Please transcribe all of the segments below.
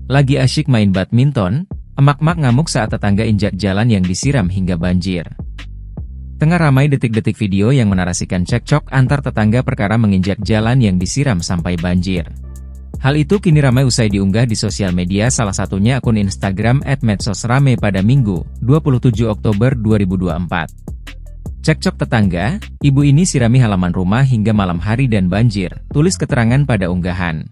Lagi asyik main badminton, emak-emak ngamuk saat tetangga injak jalan yang disiram hingga banjir. Tengah ramai detik-detik video yang menarasikan cekcok antar tetangga perkara menginjak jalan yang disiram sampai banjir. Hal itu kini ramai usai diunggah di sosial media, salah satunya akun Instagram @medsosrame pada Minggu, 27 Oktober 2024. Cekcok tetangga, ibu ini sirami halaman rumah hingga malam hari dan banjir, tulis keterangan pada unggahan.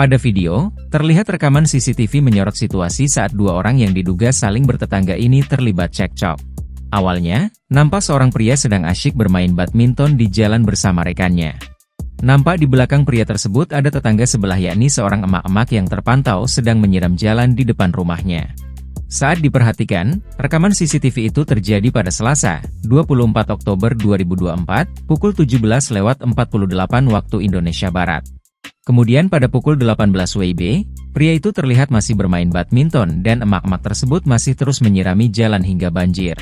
Pada video, terlihat rekaman CCTV menyorot situasi saat dua orang yang diduga saling bertetangga ini terlibat cekcok. Awalnya, nampak seorang pria sedang asyik bermain badminton di jalan bersama rekannya. Nampak di belakang pria tersebut ada tetangga sebelah, yakni seorang emak-emak yang terpantau sedang menyiram jalan di depan rumahnya. Saat diperhatikan, rekaman CCTV itu terjadi pada Selasa, 24 Oktober 2024, pukul 17.48 waktu Indonesia Barat. Kemudian pada pukul 18 WIB, pria itu terlihat masih bermain badminton dan emak-emak tersebut masih terus menyirami jalan hingga banjir.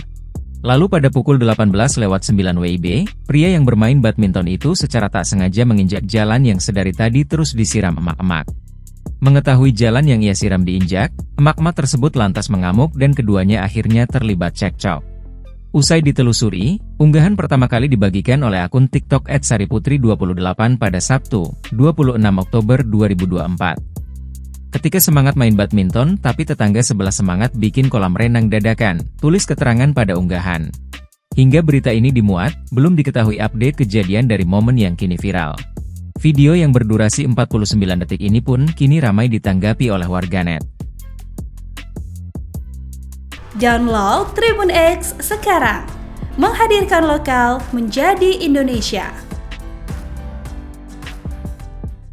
Lalu pada pukul 18.09 WIB, pria yang bermain badminton itu secara tak sengaja menginjak jalan yang sedari tadi terus disiram emak-emak. Mengetahui jalan yang ia siram diinjak, emak-emak tersebut lantas mengamuk dan keduanya akhirnya terlibat cekcok. Usai ditelusuri, unggahan pertama kali dibagikan oleh akun TikTok @sariputri28 pada Sabtu, 26 Oktober 2024. Ketika semangat main badminton tapi tetangga sebelah semangat bikin kolam renang dadakan, tulis keterangan pada unggahan. Hingga berita ini dimuat, belum diketahui update kejadian dari momen yang kini viral. Video yang berdurasi 49 detik ini pun kini ramai ditanggapi oleh warganet. Download Tribun X sekarang, menghadirkan lokal menjadi Indonesia.